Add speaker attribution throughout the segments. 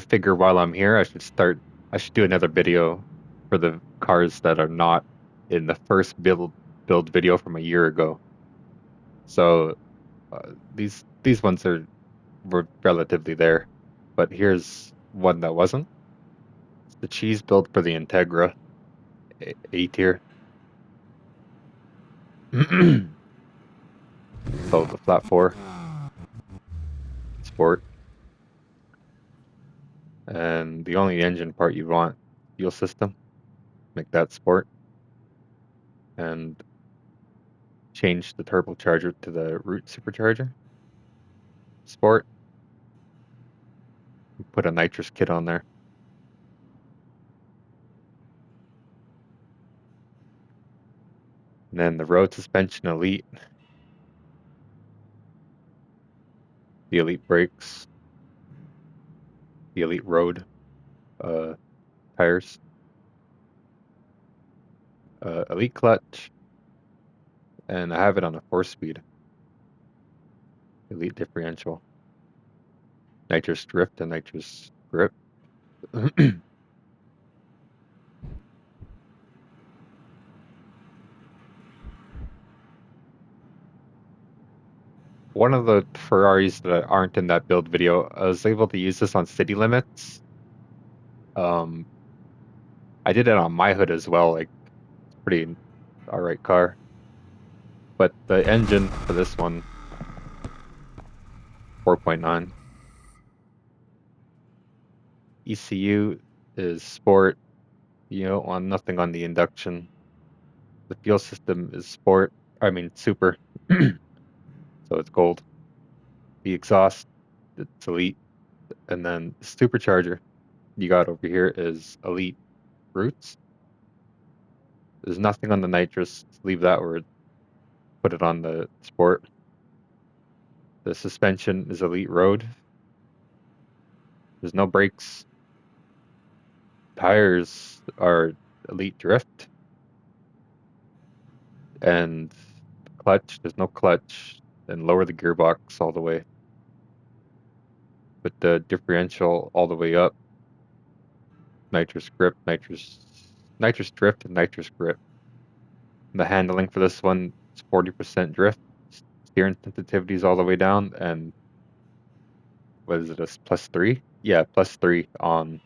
Speaker 1: figure while I'm here, I should do another video for the cars that are not in the first build video from a year ago. So these ones were relatively there, but here's one that wasn't. It's the cheese build for the Integra A tier. So the flat four sport, and the only engine part you want, fuel system, make that sport, and change the turbocharger to the root supercharger sport. Put a nitrous kit on there. And then the road suspension elite, the elite brakes, the elite road uh, tires, elite clutch, and I have it on a 4-speed. Elite differential, nitrous drift, and nitrous grip. One of the Ferraris that aren't in that build video, I was able to use this on city limits. I did it on my hood as well, like pretty alright car. But the engine for this one, 4.9. ECU is sport. You don't want nothing on the induction. The fuel system is sport. I mean super. So it's gold. The exhaust, it's elite. And then the supercharger you got over here is elite roots. There's nothing on the nitrous. Leave that where put it on the sport. The suspension is elite road. There's no brakes. Tires are elite drift. And clutch, there's no clutch. And lower the gearbox all the way. Put the differential all the way up. Nitrous grip, nitrous drift, and nitrous grip. And the handling for this one is 40% drift. Steering sensitivity is all the way down, and what is it, a +3? Yeah, +3 on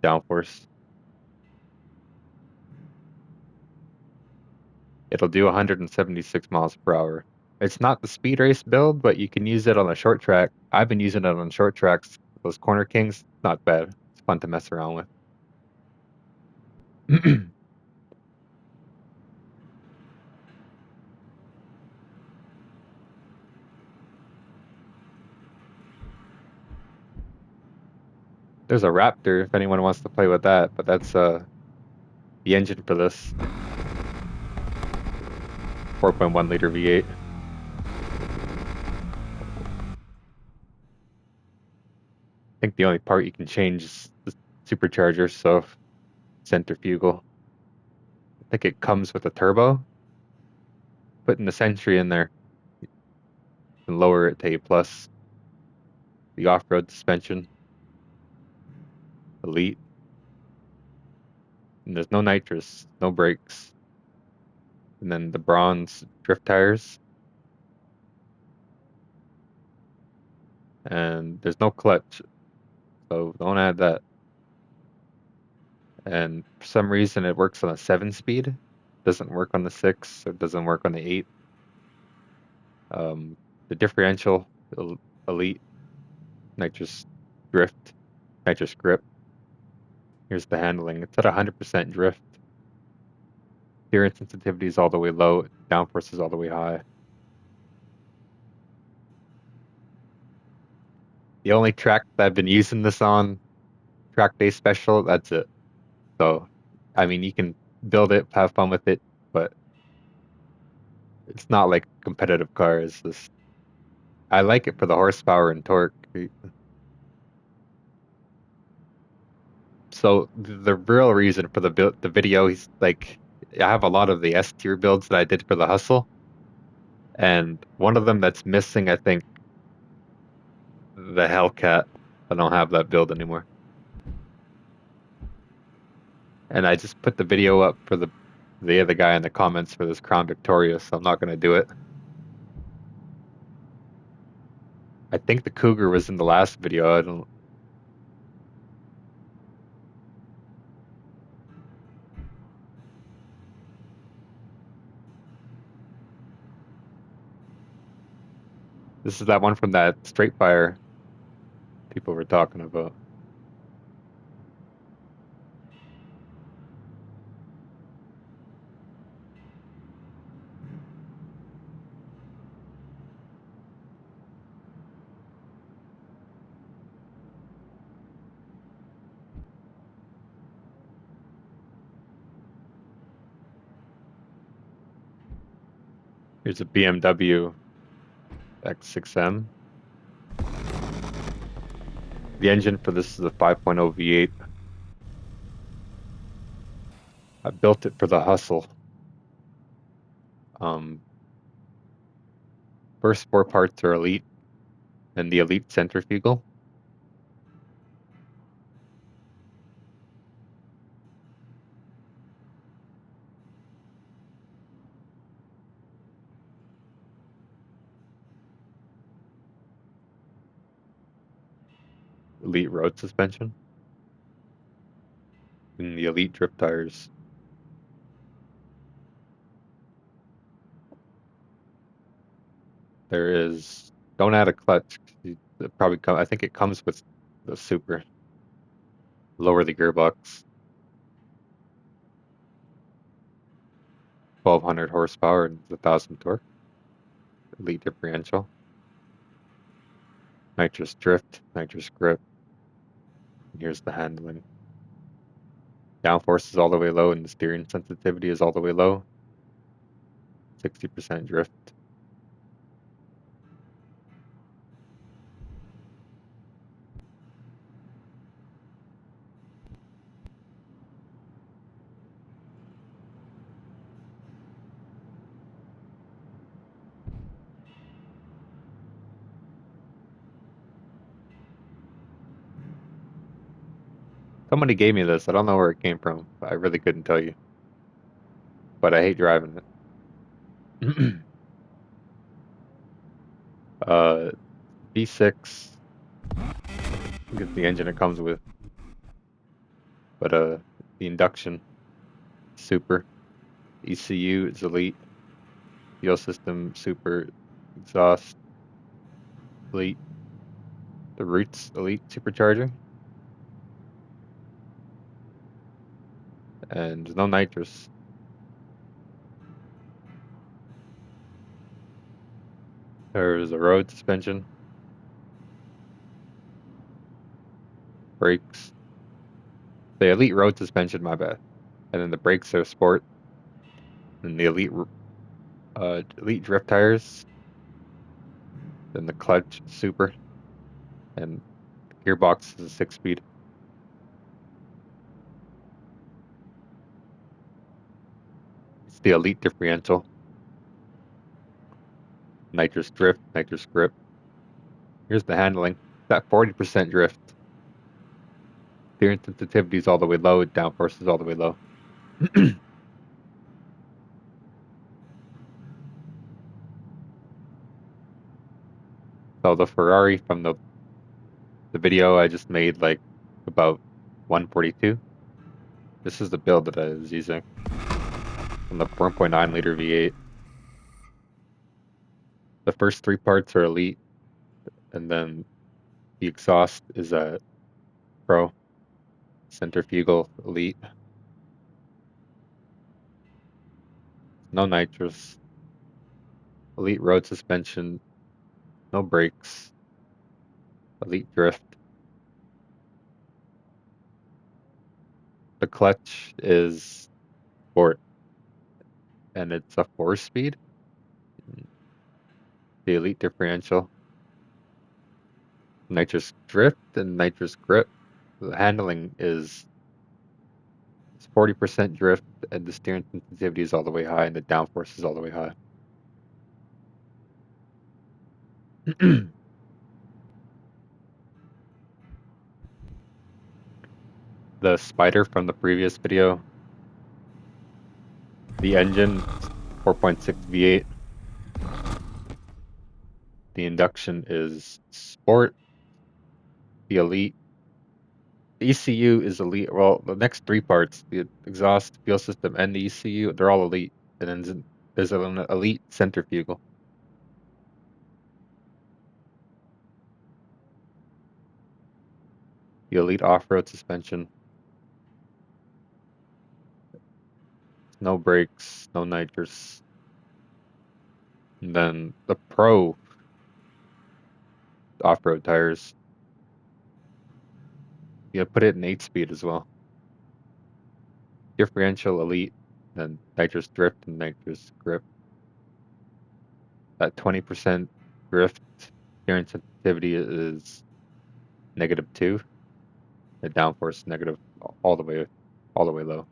Speaker 1: downforce. It'll do 176 miles per hour. It's not the speed race build, but you can use it on a short track. I've been using it on short tracks. Those corner kings, not bad. It's fun to mess around with. There's a Raptor if anyone wants to play with that, but that's the engine for this 4.1 liter V8. I think the only part you can change is the supercharger, so centrifugal. I think it comes with a turbo. Putting the Sentry in there and lower it to A+. The off-road suspension, elite. And there's no nitrous, no brakes. And then the bronze drift tires. And there's no clutch, so don't add that. And for some reason it works on a 7-speed. Doesn't work on the 6, it doesn't work on the 8. The differential, elite, nitrous drift, nitrous grip. Here's the handling. It's at 100% drift. Steering sensitivity is all the way low. Downforce is all the way high. The only track that I've been using this on, track day special, that's it. So, I mean, you can build it, have fun with it, but it's not like a competitive car. It's just, I like it for the horsepower and torque. So the real reason for the video is like, I have a lot of the S tier builds that I did for the hustle, and one of them that's missing, I think, the Hellcat. I don't have that build anymore. And I just put the video up for the other guy in the comments for this Crown Victoria, so I'm not gonna do it. I think the Cougar was in the last video. I don't. This is that one from that straight fire people were talking about. Here's a BMW X6M. The engine for this is a 5.0 V8. I built it for the hustle. Um, First four parts are elite, and the elite centrifugal. Elite road suspension, and the elite drift tires. There is, don't add a clutch. I think it comes with the super. Lower the gearbox. 1200 horsepower and 1,000 torque. Elite differential. Nitrous drift, nitrous grip. And here's the handling. Downforce is all the way low and the steering sensitivity is all the way low. 60% drift. Somebody gave me this. I don't know where it came from. I really couldn't tell you. But I hate driving it. uh, V6. Get the engine it comes with. But the induction, super. ECU is elite. Fuel system, super. Exhaust, elite. The Roots elite supercharger. And no nitrous. There's a road suspension. Brakes. The elite road suspension, my bad. And then the brakes are sport. And the elite drift tires. Then the clutch, super. And gearbox is a 6-speed. It's the elite differential. Nitrous drift, nitrous grip. Here's the handling. That 40% drift. Steering sensitivity is all the way low. Downforce is all the way low. So the Ferrari from the video I just made, like about 142. This is the build that I was using from the 1.9 liter V8. The first three parts are elite, and then the exhaust is a pro. Centrifugal elite. No nitrous. Elite road suspension. No brakes. Elite drift. The clutch is sport, and it's a 4-speed. The elite differential. Nitrous drift and nitrous grip. The handling is 40% drift, and the steering sensitivity is all the way high, and the downforce is all the way high. the spider from the previous video. The engine, 4.6 V8. The induction is Sport. The Elite. The ECU is Elite. Well, the next three parts, the exhaust, fuel system, and the ECU, they're all Elite. And then there's an Elite centrifugal. The Elite off-road suspension. No brakes, no nitrous. And then the Pro off-road tires. You put it in 8-speed as well. Differential Elite, then nitrous drift and nitrous grip. That 20% drift steering sensitivity is -2. The downforce negative all the way low.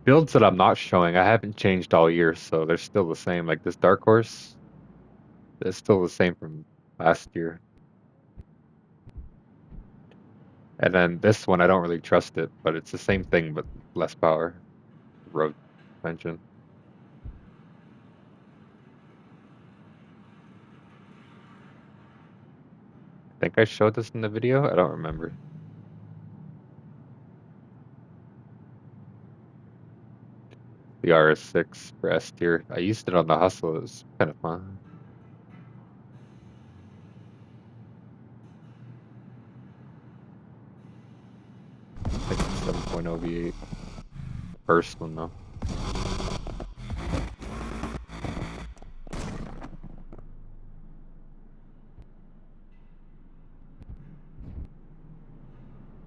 Speaker 1: Builds that I'm not showing, I haven't changed all year, so they're still the same. Like this Dark Horse, it's still the same from last year. And then this one, I don't really trust it, but it's the same thing, but less power. Road suspension. I think I showed this in the video. I don't remember. The RS6 for S tier. I used it on the Hustle. It was kind of fun. I think it's 7.0 V8. First one though.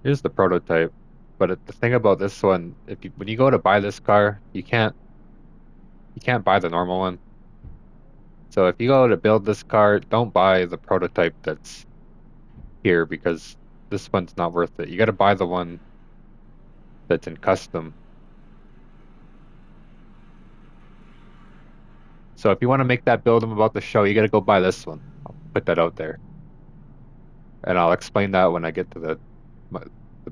Speaker 1: Here's the prototype. But the thing about this one, when you go to buy this car, you can't buy the normal one. So if you go to build this car, don't buy the prototype that's here because this one's not worth it. You got to buy the one that's in custom. So if you want to make that build I'm about to show, you got to go buy this one. I'll put that out there. And I'll explain that when I get to the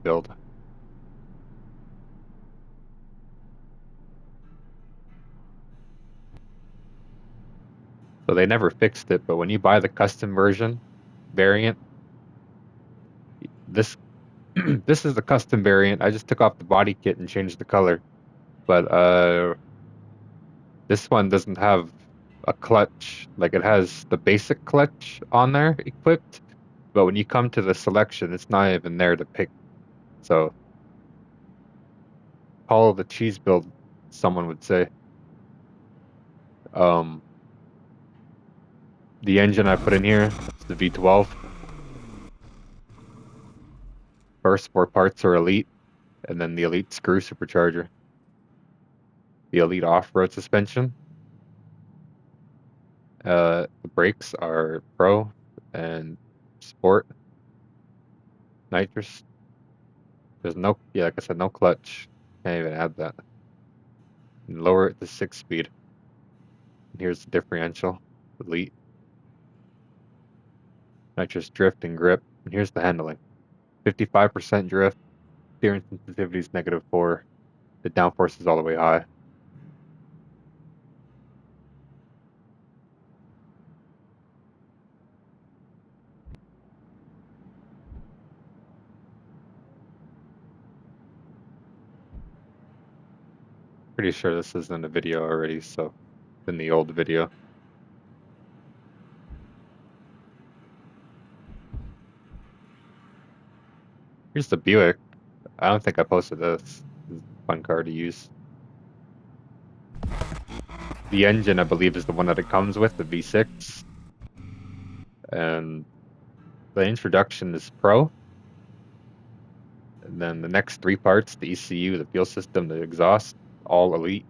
Speaker 1: build. So they never fixed it, but when you buy the custom version variant, this this is the custom variant. I just took off the body kit and changed the color. But this one doesn't have a clutch. Like it has the basic clutch on there equipped, but when you come to the selection, it's not even there to pick. So follow the cheese build, someone would say. The engine I put in here, it's the V12. First four parts are Elite, and then the Elite screw supercharger. The Elite off-road suspension. The brakes are Pro and Sport. Nitrous. There's no, yeah, like I said, no clutch. Can't even add that. And lower it to 6-speed. And here's the differential. Elite. Nitrous drift and grip. And here's the handling. 55% drift. Steering sensitivity is -4. The downforce is all the way high. Pretty sure this is in the video already, so in the old video. Here's the Buick. I don't think I posted this. This is a fun car to use. The engine, I believe, is the one that it comes with, the V6. And the introduction is Pro. And then the next three parts, the ECU, the fuel system, the exhaust, all Elite.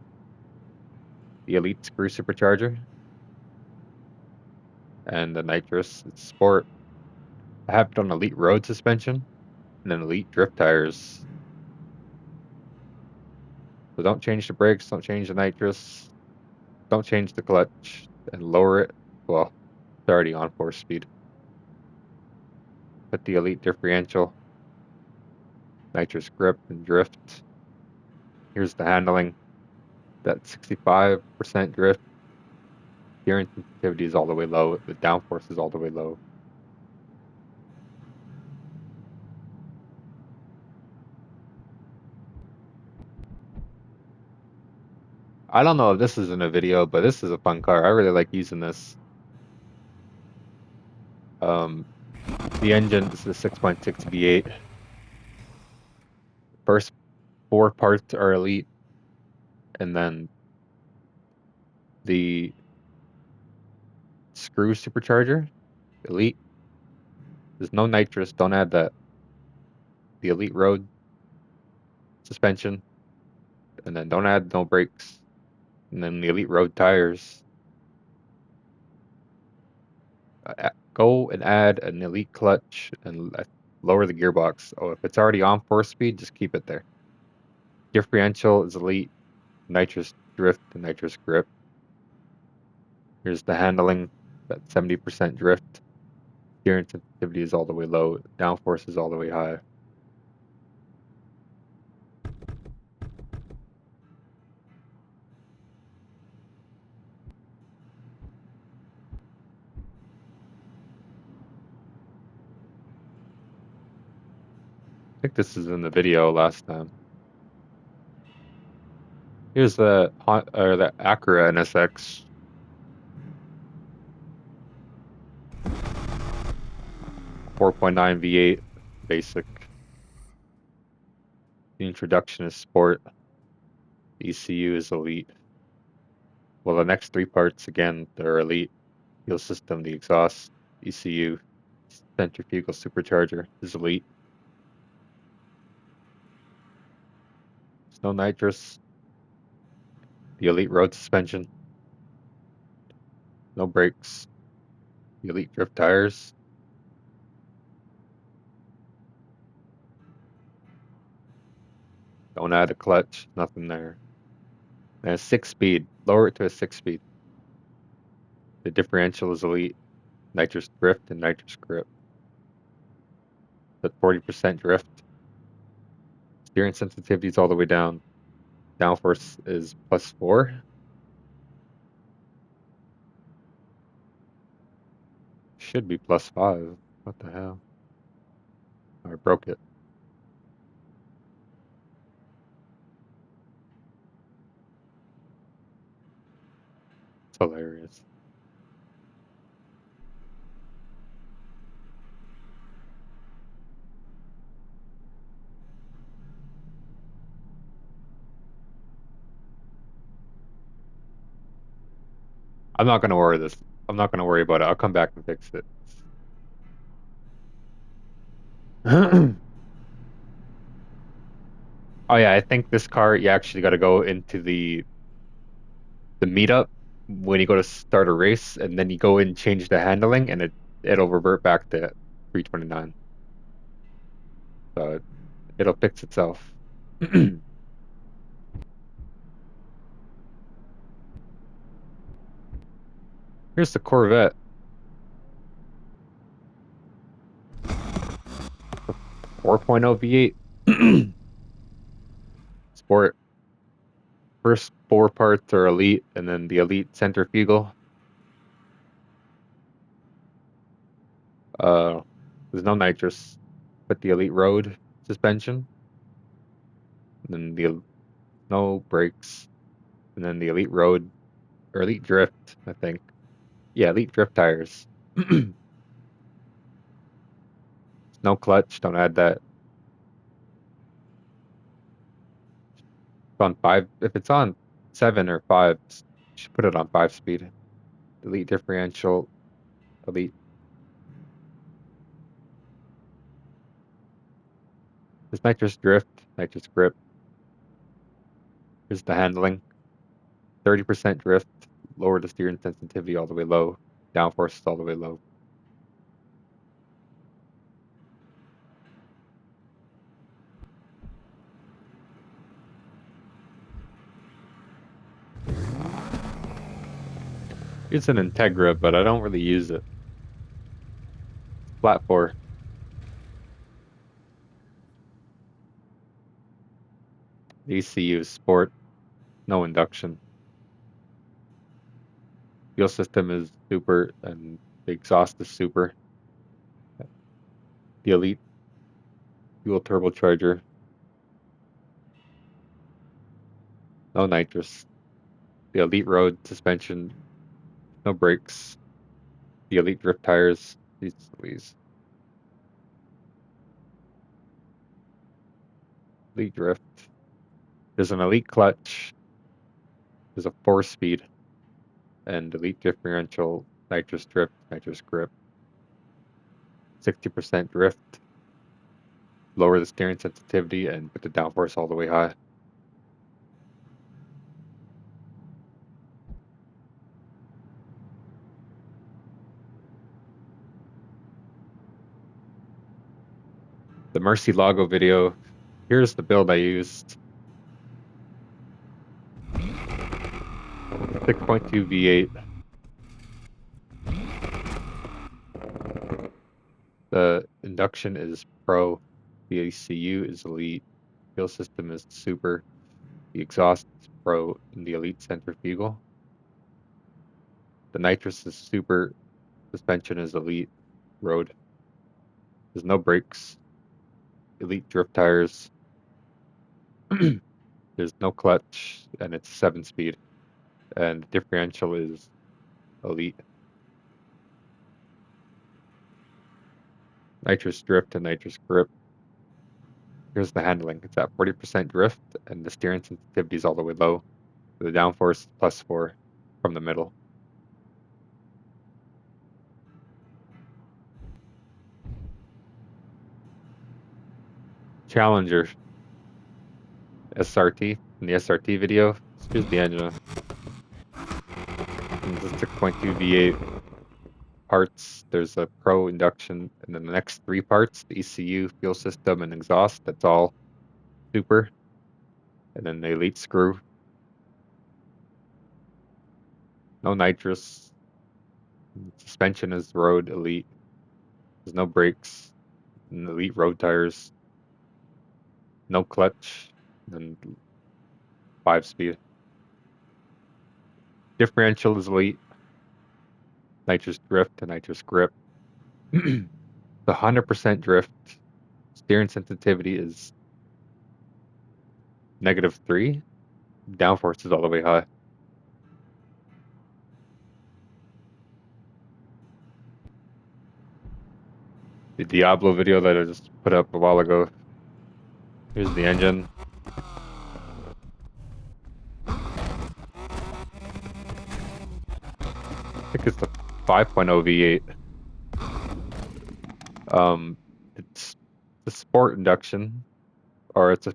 Speaker 1: The Elite screw supercharger. And the nitrous, it's Sport. I have it on Elite road suspension. And then Elite drift tires. So don't change the brakes, don't change the nitrous, don't change the clutch, and lower it. Well, it's already on 4-speed. Put the elite differential, nitrous grip and drift. Here's the handling. That 65% drift. Steering sensitivity is all the way low. The downforce is all the way low. I don't know if this is in a video, but this is a fun car. I really like using this. Um, the engine is the 6.6 V8. First 4 parts are elite, and then the screw supercharger, elite. There's no nitrous. Don't add that. The elite road suspension, and then don't add no brakes. And then the elite road tires. Go and add an elite clutch and lower the gearbox. Oh, if it's already on 4-speed, just keep it there. Differential is elite, nitrous drift and nitrous grip. Here's the handling, that 70% drift. Steering sensitivity is all the way low, downforce is all the way high. I think this is in the video last time. Here's the Acura NSX. .9 V8 basic. The introduction is sport. The ECU is elite. Well, the next 3 parts again, they're elite. Fuel system, the exhaust, ECU, centrifugal supercharger is elite. There's no nitrous. The elite road suspension. No brakes. The elite drift tires. Don't add a clutch. Nothing there. And a 6-speed. Lower it to a 6-speed. The differential is elite. Nitrous drift and nitrous grip. But 40% drift. Steering sensitivity is all the way down. Downforce is +4. Should be +5. What the hell? I broke it. It's hilarious. I'm not gonna worry this. I'm not gonna worry about it. I'll come back and fix it. Oh yeah, I think this car you actually got to go into the meetup when you go to start a race, and then you go in and change the handling, and it'll revert back to 329. So it'll fix itself. Here's the Corvette. 4.0 V8 Sport. First 4 parts are elite, and then the elite centrifugal. Uh, there's no nitrous, but the elite road suspension, and then the no brakes, and then the elite road or elite drift, I think. Yeah, elite drift tires. No clutch, don't add that. It's on 5. If it's on 7 or 5, you should put it on 5-speed. Elite differential, elite. There's nitrous drift, nitrous grip. Here's the handling. 30% drift, lower the steering sensitivity all the way low. Downforce is all the way low. It's an Integra, but I don't really use it. Flat 4. The ECU is sport, no induction. Fuel system is super, and the exhaust is super. The Elite fuel turbocharger, no nitrous. The Elite road suspension, no brakes. The Elite drift tires, these Elite drift. There's an Elite clutch. There's a 4-speed and Elite differential, nitrous drift, nitrous grip. 60% drift. Lower the steering sensitivity and put the downforce all the way high. The Mercy Lago video. Here's the build I used. 6.2 V8. The induction is Pro. The ECU is Elite. Fuel system is Super. The exhaust is Pro and the Elite centrifugal. The nitrous is Super. Suspension is Elite. Road. There's no brakes. Elite drift tires. There's no clutch and it's 7-speed. And the differential is Elite. Nitrous drift and nitrous grip. Here's the handling. It's at 40% drift and the steering sensitivity is all the way low. The downforce is +4 from the middle. Challenger SRT. In the SRT video, here's the engine. It's a 6.2 V8 parts. There's a Pro induction, and then the next 3 parts, the ECU, fuel system, and exhaust, that's all Super. And then the Elite screw. No nitrous. Suspension is road Elite. There's no brakes. And Elite road tires. No clutch. And 5-speed. Differential is Elite. Nitrous drift and nitrous grip. The 100% drift. Steering sensitivity is -3. Downforce is all the way high. The Diablo video that I just put up a while ago. Here's the engine. I think it's the 5.0 V8. It's the sport induction, or it's a,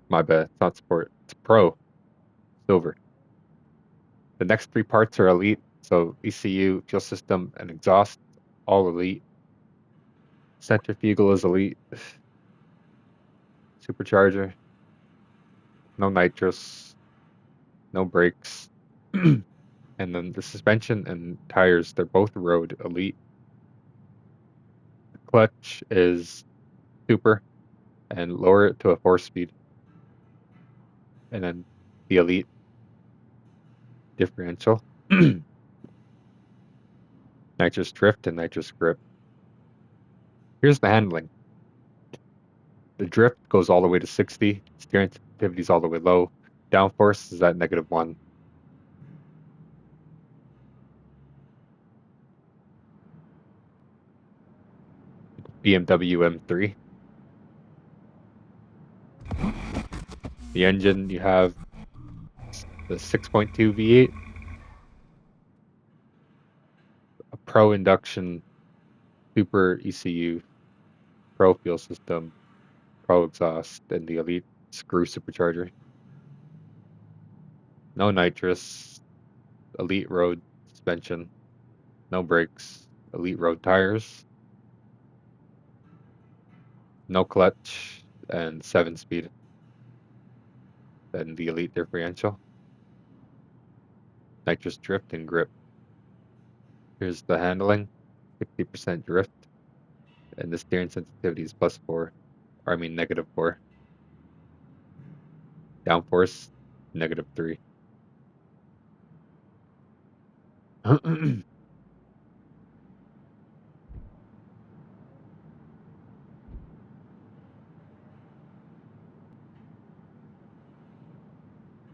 Speaker 1: my bad, it's not sport, it's Pro, silver. The next 3 parts are Elite, so ECU, fuel system, and exhaust, all Elite. Centrifugal is Elite. Supercharger, no nitrous, no brakes. And then the suspension and tires, they're both road Elite. The clutch is Super and lower it to a 4-speed. And then the Elite differential. Nitrous drift and nitrous grip. Here's the handling. The drift goes all the way to 60. Steering sensitivity is all the way low. Downforce is at -1. BMW M3. The engine, you have the 6.2 V8, a Pro induction, Super ECU, Pro fuel system, Pro exhaust, and the Elite screw supercharger. No nitrous, Elite road suspension, no brakes, Elite road tires, no clutch, and 7-speed. And the Elite differential, nitrous drift and grip. Here's the handling, 60% drift, and the steering sensitivity is +4, or I mean -4. Downforce, -3. I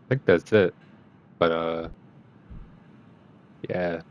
Speaker 1: think that's it. But yeah,